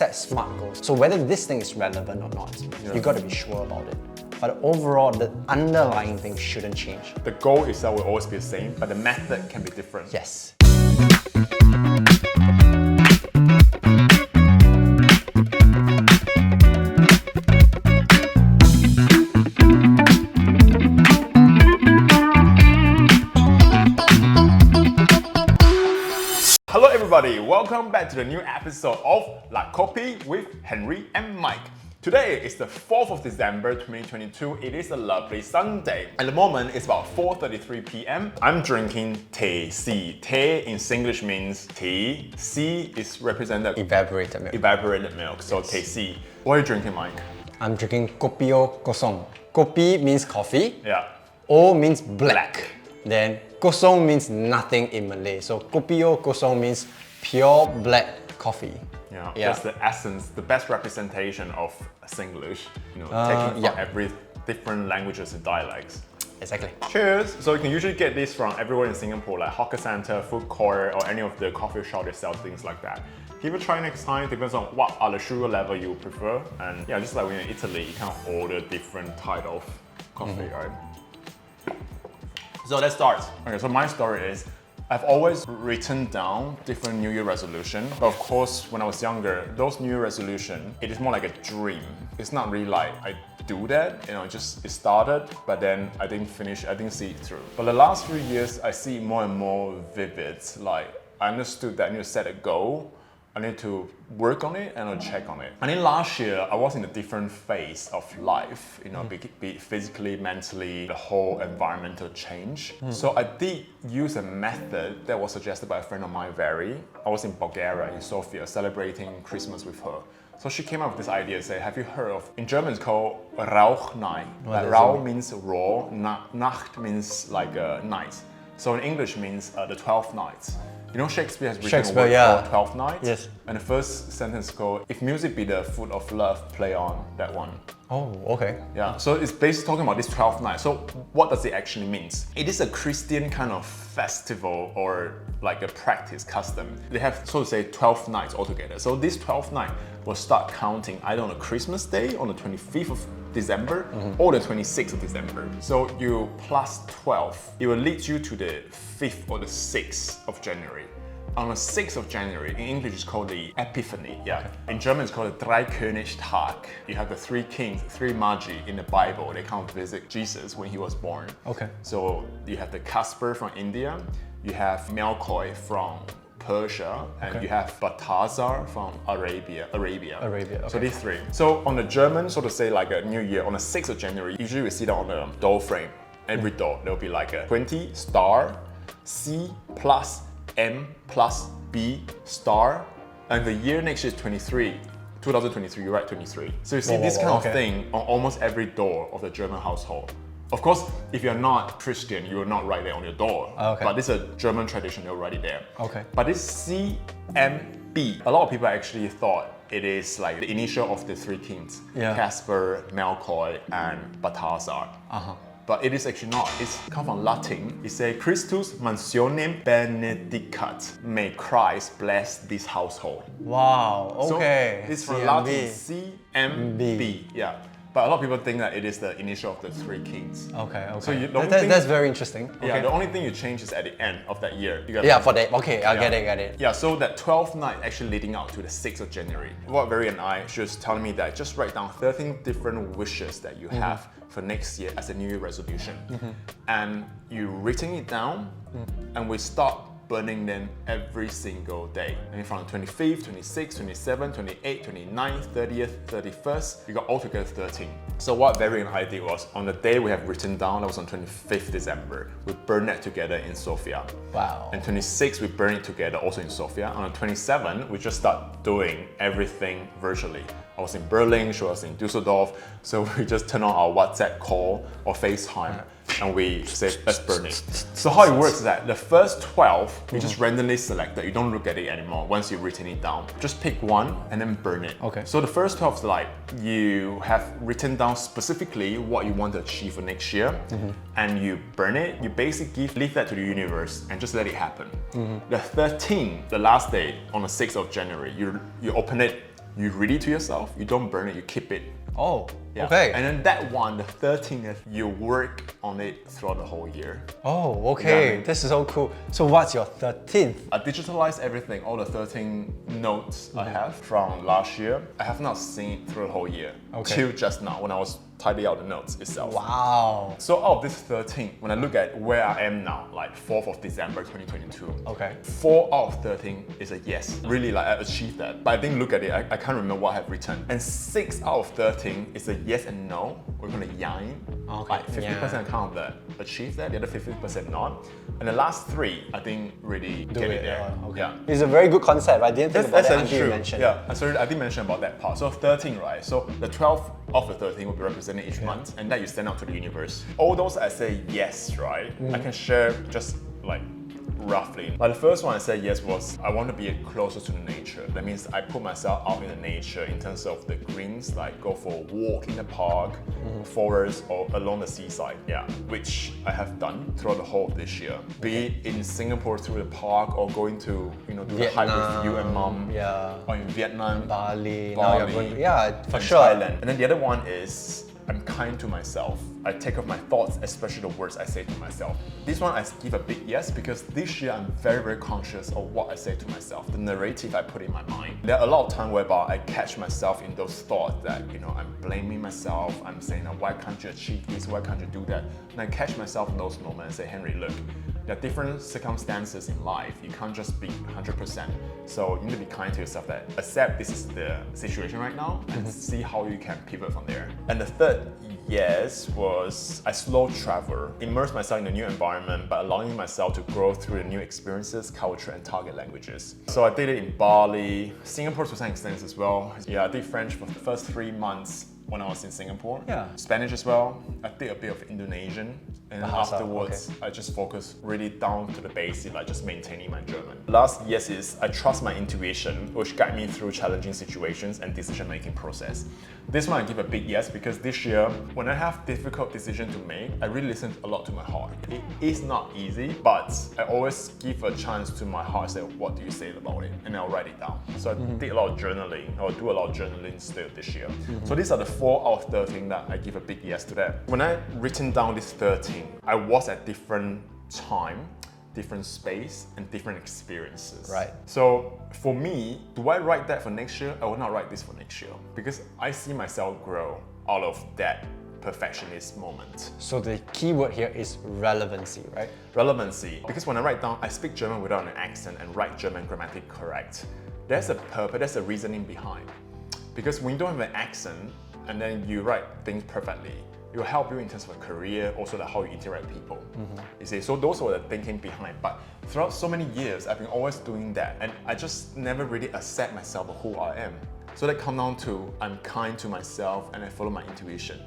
set SMART goals. So whether this thing is relevant or not, you got to be sure about it. But overall, the underlying thing shouldn't change. The goal itself will always be the same, but the method can be different. Yes. Hello everybody, welcome back to the new episode of La Copy with Henri and Mike. Today is the 4th of December 2022. It is a lovely Sunday. At the moment, it's about 4:33 p.m. I'm drinking teh C. Teh in Singlish means tea. C is represented Evaporated milk. evaporated milk, so teh C. What are you drinking, Mike? I'm drinking kopi o kosong. Kopi means coffee. Yeah. O means black. Then kosong means nothing in Malay. So kopi o kosong means pure black coffee. Yeah, that's the essence, the best representation of Singlish. You know, taking from every different languages and dialects. Exactly. Cheers! So you can usually get this from everywhere in Singapore, like hawker center, food court, or any of the coffee shop that sell things like that. Give it a try next time. Depends on what other sugar level you prefer. And yeah, just like when you're in Italy, you kind of order different type of coffee, right? So let's start. Okay, so my story is, I've always written down different New Year resolution. But of course, when I was younger, those New Year resolution, it is more like a dream. It's not really like I do that, you know, it started, but then I didn't finish, I didn't see it through. But the last few years, I see it more and more vivid. Like, I understood that I need to set a goal, I need to work on it and I'll check on it. And then last year, I was in a different phase of life, you know, be it physically, mentally, the whole environmental change. So I did use a method that was suggested by a friend of mine, Veri. I was in Bulgaria, in Sofia, celebrating Christmas with her. So she came up with this idea, say, have you heard of, in German it's called Rauchnacht. Rauch means raw, Nacht means like a night. So in English means the 12th night. You know Shakespeare has written a word called 12th Night? Yes. And the first sentence called, if music be the food of love, play on that one. Oh, okay. Yeah, so it's basically talking about this 12th night. So what does it actually mean? It is a Christian kind of festival or like a practice custom. They have, so to say, 12 nights altogether. So this 12th night will start counting either on a Christmas day, on the 25th of December, or the 26th of December. So you plus 12, it will lead you to the 5th or the 6th of January. On the 6th of January, in English it's called the Epiphany. Yeah. In German it's called the Dreikönigstag. You have the three kings, three magi in the Bible. They come visit Jesus when he was born. Okay. So you have the Casper from India, you have Melkoi from Persia, and you have Balthazar from Arabia. Okay. So these three. So on the German, so to say like a New Year, on the 6th of January, usually we see that on the door frame. Every door, there'll be like a 20 star, C plus M plus B star, and the year next year is 2023, you write 23. So you see this kind of thing on almost every door of the German household. Of course, if you're not Christian, you will not write it on your door. But this is a German tradition, you'll write it there. But this CMB, a lot of people actually thought it is like the initial of the three kings, Casper, Melkoi, and Balthazar. But it is actually not. It's come from Latin. It says, Christus mansionem benedicat. May Christ bless this household. Wow, okay. So it's from Latin, CMB. Yeah. But a lot of people think that it is the initial of the three kings. Okay. So that's very interesting. Yeah, the only thing you change is at the end of that year. For that. Okay, I get it. Yeah, so that 12th night actually leading out to the 6th of January. What Veri and I, she was telling me that just write down 13 different wishes that you have for next year as a New Year resolution. And you written it down, and we start burning them every single day. And from the 25th, 26th, 27th, 28th, 29th, 30th, 31st, we got altogether 13. So what Veri and I did was, on the day we have written down, that was on 25th December, we burned that together in Sofia. Wow. And 26th, we burned it together also in Sofia. On the 27th, we just start doing everything virtually. I was in Berlin, she was in Düsseldorf, so we just turn on our WhatsApp call or FaceTime and we say, let's burn it. So how it works is that the first 12, you just randomly select it. You don't look at it anymore once you've written it down. Just pick one and then burn it. Okay. So the first 12 is like, you have written down specifically what you want to achieve for next year, and you burn it. You basically leave that to the universe and just let it happen. The 13th, the last day, on the 6th of January, you open it you read it to yourself, you don't burn it, you keep it. Oh, Yeah. okay. And then that one, the 13th, you work on it throughout the whole year. Oh, okay. Yeah. This is so cool. So what's your 13th? I digitalized everything, all the 13 notes I have from last year. I have not seen it through the whole year till just now when I was tidying out the notes itself. Wow. So out of this 13, when I look at where I am now, like 4th of December 2022, Okay. 4 out of 13 is a yes. Really, like I achieved that. But I didn't look at it, I can't remember what I have written. And 6 out of 13 is a yes and no. We're gonna yang. Okay. Like 50% kind of that achieve that, the other 50% not. And the last 3, I think really get it there. Okay. Yeah. It's a very good concept. I didn't think about that until you true. mentioned Yeah, I did mention about that part. So 13, right? So the 12th of the 13 will be represented each month, and that you send out to the universe. All those I say yes, right? I can share just like roughly. Like the first one I said yes was I want to be closer to the nature. That means I put myself out in the nature in terms of the greens, like go for a walk in the park, forest, or along the seaside. Yeah, which I have done throughout the whole of this year. Be it in Singapore through the park, or going to do the hike with you and mom. Yeah. Or in Vietnam, Bali. Now you're Bali, going, yeah, for and sure. Thailand. And then the other one is I'm kind to myself. I take off my thoughts, especially the words I say to myself. This one I give a big yes because this year I'm very, very conscious of what I say to myself, the narrative I put in my mind. There are a lot of times whereby I catch myself in those thoughts that, I'm blaming myself, I'm saying, why can't you achieve this, why can't you do that? And I catch myself in those moments and say, Henry, look, there are different circumstances in life. You can't just be 100%. So you need to be kind to yourself that accept this is the situation right now and see how you can pivot from there. And the third yes was I slow travel, immerse myself in a new environment by allowing myself to grow through the new experiences, culture, and target languages. So I did it in Bali, Singapore to some extent as well. Yeah, I did French for the first 3 months when I was in Singapore. Yeah. Spanish as well. I did a bit of Indonesian. And then Bahasa, afterwards, I just focus really down to the basic, like just maintaining my German. Last yes is I trust my intuition, which guide me through challenging situations and decision-making process. This one I give a big yes because this year, when I have difficult decision to make, I really listen a lot to my heart. It is not easy, but I always give a chance to my heart, say, what do you say about it? And I'll write it down. So I did a lot of journaling, or do a lot of journaling still this year. So these are the 4 out of 13 that I give a big yes to that. When I written down this 13, I was at different time, different space, and different experiences. Right. So for me, do I write that for next year? I will not write this for next year because I see myself grow out of that perfectionist moment. So the key word here is relevancy, right? Relevancy, because when I write down, I speak German without an accent and write German grammatically correct. There's a purpose, there's a reasoning behind. Because when you don't have an accent and then you write things perfectly, it will help you in terms of a career, also how you interact with people. You see, so those were the thinking behind. But throughout so many years, I've been always doing that, and I just never really accept myself for who I am. So that come down to I'm kind to myself and I follow my intuition.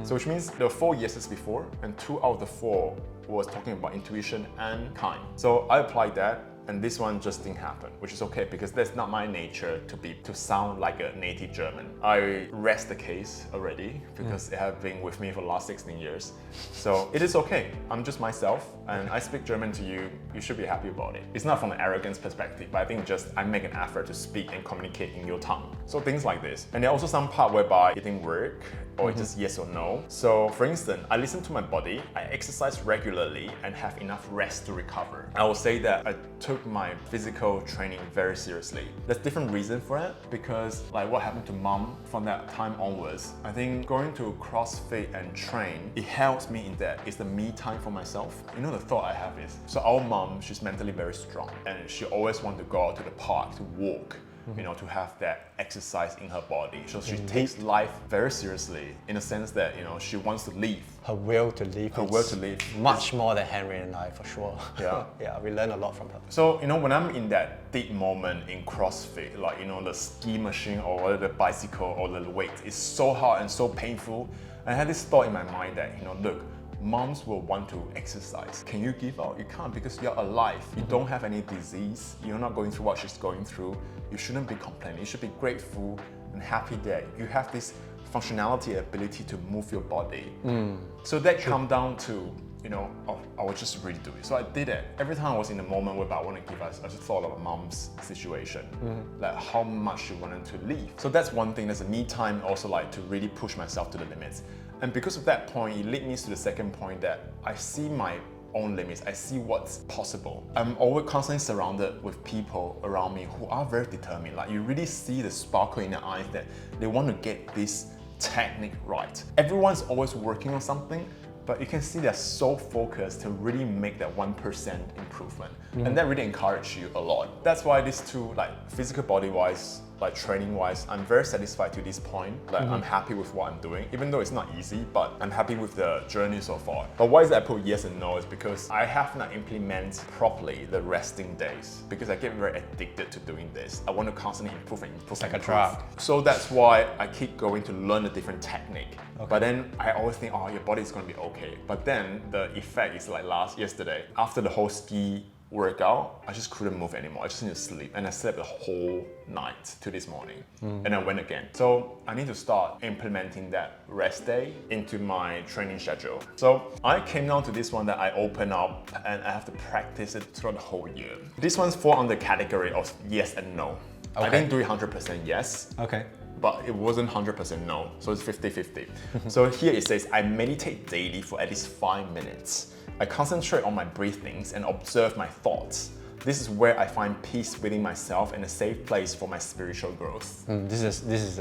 So which means there were 4 yeses before, and 2 out of the 4 was talking about intuition and kind. So I applied that. And this one just didn't happen, which is okay because that's not my nature to sound like a native German. I rest the case already because it has been with me for the last 16 years. So it is okay. I'm just myself and I speak German to you. You should be happy about it. It's not from an arrogance perspective, but I think just I make an effort to speak and communicate in your tongue. So things like this. And there are also some part whereby it didn't work or it's just yes or no. So for instance, I listen to my body, I exercise regularly and have enough rest to recover. I will say that I took my physical training very seriously. There's different reasons for it because like what happened to mom from that time onwards, I think going to CrossFit and train, it helps me in that it's the me time for myself. You know, the thought I have is, so our mom, she's mentally very strong and she always wants to go out to the park to walk. To have that exercise in her body. So she takes life very seriously in a sense that, she wants to live. Her will to live. Her will to live. Much more than Henry and I, for sure. Yeah. Yeah, we learn a lot from her. So, when I'm in that deep moment in CrossFit, like, the ski machine or the bicycle or the weight is so hard and so painful. I had this thought in my mind that, look, moms will want to exercise. Can you give up? You can't because you're alive. You don't have any disease. You're not going through what she's going through. You shouldn't be complaining. You should be grateful and happy that you have this functionality, ability to move your body. So that comes down to you know, I would just really do it. So I did it. Every time I was in the moment where I want to give us, I just thought about mom's situation, like how much she wanted to leave. So that's one thing. There's a me time also, like to really push myself to the limits. And because of that point, it led me to the second point that I see my own limits. I see what's possible. I'm always constantly surrounded with people around me who are very determined. Like you really see the sparkle in their eyes that they want to get this technique right. Everyone's always working on something, but you can see they're so focused to really make that 1% improvement. And that really encourages you a lot. That's why these two, like physical body-wise, like training-wise, I'm very satisfied to this point. Like I'm happy with what I'm doing, even though it's not easy, but I'm happy with the journey so far. But why is that I put yes and no is because I have not implemented properly the resting days because I get very addicted to doing this. I want to constantly improve and improve. Like a drug. So that's why I keep going to learn a different technique. But then I always think, oh, your body is going to be okay. But then the effect is like yesterday, after the whole ski workout, I just couldn't move anymore. I just need to sleep. And I slept the whole night to this morning. And I went again. So I need to start implementing that rest day into my training schedule. So I came down to this one that I open up and I have to practice it throughout the whole year. This one's fall under the category of yes and no. I didn't do it 100% yes. Okay. But it wasn't 100% no, so it's 50-50. So here it says, I meditate daily for at least 5 minutes. I concentrate on my breathings and observe my thoughts. This is where I find peace within myself and a safe place for my spiritual growth. This is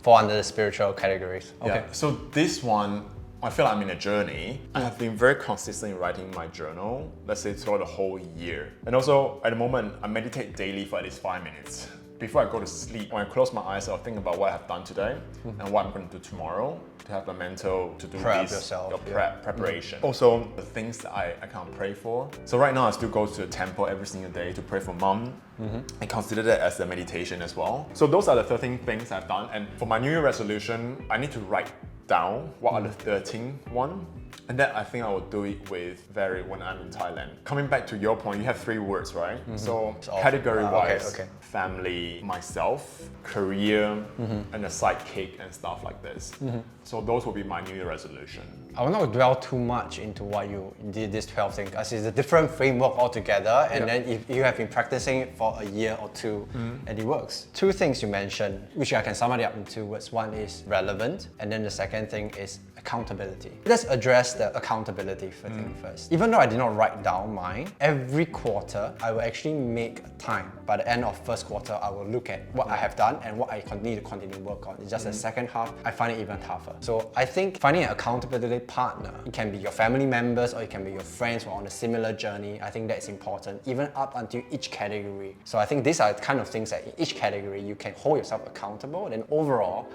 fall under the spiritual categories. Okay. Yeah. So this one, I feel like I'm in a journey. I have been very consistent in writing my journal, let's say throughout the whole year. And also at the moment, I meditate daily for at least 5 minutes. Before I go to sleep, when I close my eyes, I'll think about what I have done today and what I'm going to do tomorrow to have the mental to do preparation. Also, the things that I can't pray for. So right now, I still go to the temple every single day to pray for mom. I consider that as a meditation as well. So those are the 13 things I've done. And for my New Year resolution, I need to write down what are the 13 one. And then I think I will do it with when I'm in Thailand. Coming back to your point, you have 3 words, right? So category-wise, family, myself, career, and a sidekick and stuff like this. So those will be my New Year resolution. I will not dwell too much into what you did this 12 things, as it's a different framework altogether. And then if you have been practicing it for a year or 2, and it works. 2 things you mentioned, which I can sum it up in 2 words. One is relevant, and then the second thing is accountability. Let's address the accountability thing first. Even though I did not write down mine, every quarter I will actually make time. By the end of first quarter, I will look at what I have done and what I need to continue to work on. It's just the second half, I find it even tougher. So I think finding an accountability partner, it can be your family members or it can be your friends who are on a similar journey. I think that's important, even up until each category. So I think these are the kind of things that in each category you can hold yourself accountable, and overall,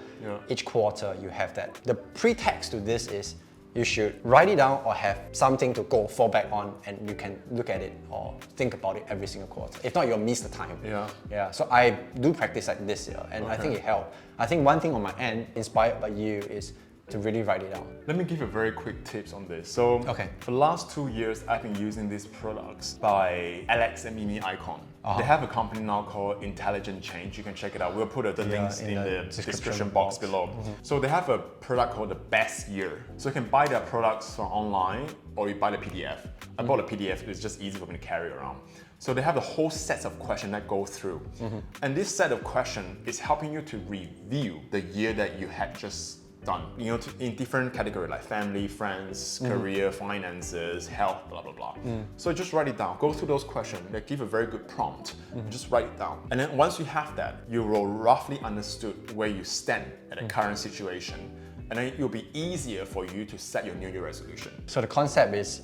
each quarter you have that. The pretext to this is you should write it down or have something to fall back on, and you can look at it or think about it every single quarter. If not, you'll miss the time. Yeah. So I do practice like this year, and I think it helped. I think one thing on my end, inspired by you, is to really write it down. Let me give you very quick tips on this. So for the last 2 years, I've been using these products by Alex and Mimi Icon. They have a company now called Intelligent Change. You can check it out. We'll put the links in the description box below. So they have a product called the Best Year. So you can buy their products from online or you buy the PDF. I bought a PDF, it's just easy for me to carry around. So they have a whole set of questions that go through. And this set of questions is helping you to review the year that you had just done, in different categories like family, friends, career, finances, health, blah, blah, blah. So just write it down, go through those questions, they give a very good prompt, just write it down. And then once you have that, you will roughly understood where you stand at the current situation. And then it will be easier for you to set your New Year resolution. So the concept is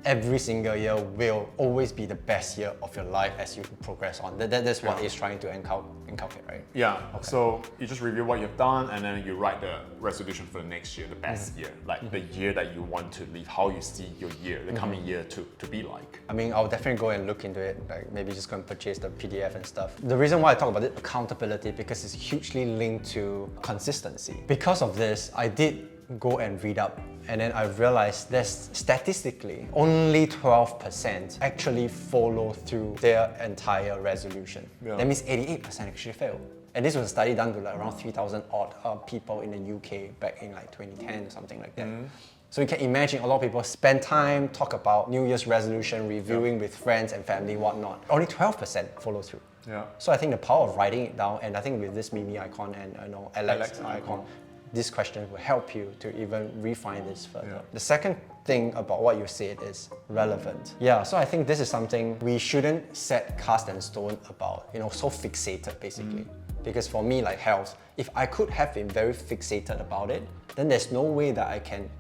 every single year will always be the best year of your life as you progress on. That's what it's trying to inculcate, right? Yeah. So you just review what you've done and then you write the resolution for the next year, the best year, like the year that you want to live, how you see your year, the coming year to be like. I mean, I'll definitely go and look into it, like maybe just go and purchase the PDF and stuff. The reason why I talk about it, accountability, because it's hugely linked to consistency. Because of this, I did go and read up, and then I realized that statistically only 12% actually follow through their entire resolution. That means 88% actually fail. And this was a study done to like around 3,000 odd people in the UK back in like 2010 or something like that. So you can imagine a lot of people spend time, talk about New Year's resolution, reviewing with friends and family, whatnot. Only 12% follow through. Yeah. So I think the power of writing it down, and I think with this Mimi icon and Alex icon, this question will help you to even refine this further. Yeah. The second thing about what you said is relevant. Yeah, so I think this is something we shouldn't set cast in stone about, so fixated basically. Because for me, like health, if I could have been very fixated about it, then there's no way that I can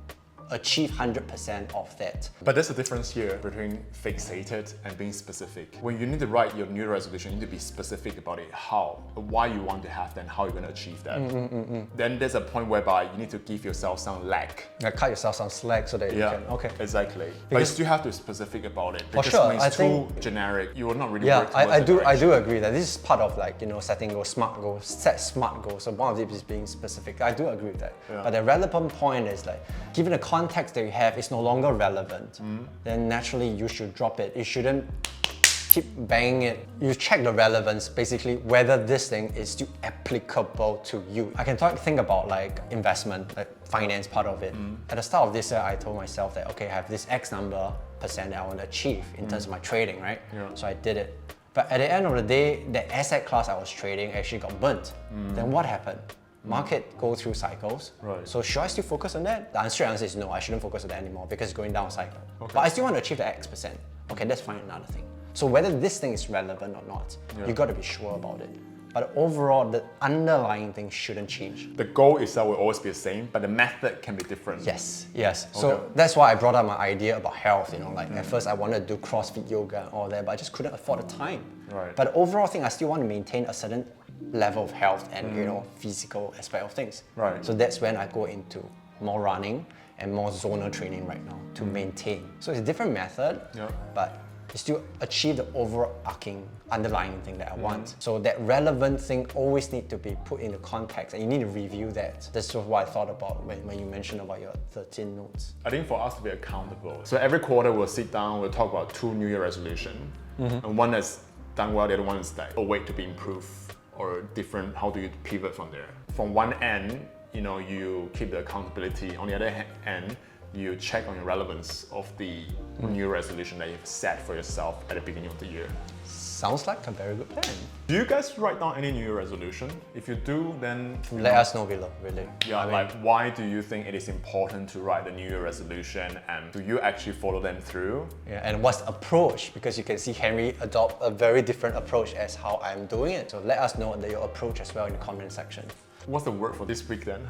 achieve 100% of that. But there's a difference here between fixated and being specific. When you need to write your New Year resolution, you need to be specific about it, how, why you want to have that, and how you're going to achieve that. Then there's a point whereby you need to give yourself some slack. Cut yourself some slack so that you can, Exactly. But you still have to be specific about it. Because sure, when it's too generic, you will not really work towards I do agree that this is part of setting goals, smart goals, set smart goals. So one of it is being specific. I do agree with that. Yeah. But the relevant point is like, given the context that you have is no longer relevant, then naturally you should drop it. You shouldn't keep banging it. You check the relevance, basically whether this thing is still applicable to you. I can think about like investment, like finance part of it. At the start of this year, I told myself that, okay, I have this X number percent that I want to achieve in terms of my trading, right? Yeah. So I did it. But at the end of the day, the asset class I was trading actually got burnt. Then what happened? Market go through cycles. Right. So should I still focus on that? The straight answer is no, I shouldn't focus on that anymore because it's going down cycle. But I still want to achieve the X%. Okay, that's fine, another thing. So whether this thing is relevant or not, you got to be sure about it. But overall, the underlying thing shouldn't change. The goal itself will always be the same, but the method can be different. Yes. So that's why I brought up my idea about health, at first I wanted to do CrossFit yoga and all that, but I just couldn't afford the time. Right. But overall thing, I still want to maintain a certain level of health and physical aspect of things. Right. So that's when I go into more running and more zonal training right now to maintain. So it's a different method, but you still achieve the overarching underlying thing that I want. So that relevant thing always need to be put into context and you need to review that. That's just what I thought about when you mentioned about your 13 notes. I think for us to be accountable. So every quarter we'll sit down, we'll talk about 2 New Year resolutions. And one that's done well, the other one is like a way to be improved or different, how do you pivot from there? From one end, you keep the accountability. On the other end, you check on your relevance of the new resolution that you've set for yourself at the beginning of the year. Sounds like a very good plan. Do you guys write down any New Year resolution? If you do, then let us know below, really. Yeah, why do you think it is important to write the New Year resolution, and do you actually follow them through? Yeah, and what's the approach? Because you can see Henry adopt a very different approach as how I'm doing it. So let us know your approach as well in the comment section. What's the word for this week then?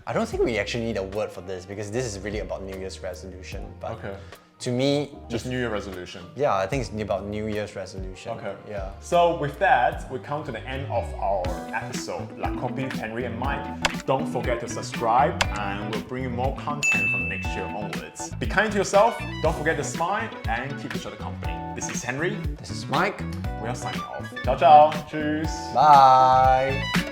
I don't think we actually need a word for this because this is really about New Year's resolution. But okay. To me, just New Year resolution. Yeah, I think it's about New Year's resolution. Okay. Yeah. So with that, we come to the end of our episode, La Copy, Henry and Mike. Don't forget to subscribe and we'll bring you more content from next year onwards. Be kind to yourself, don't forget to smile and keep each other company. This is Henry. This is Mike. We are signing off. Ciao, ciao. Cheers. Bye.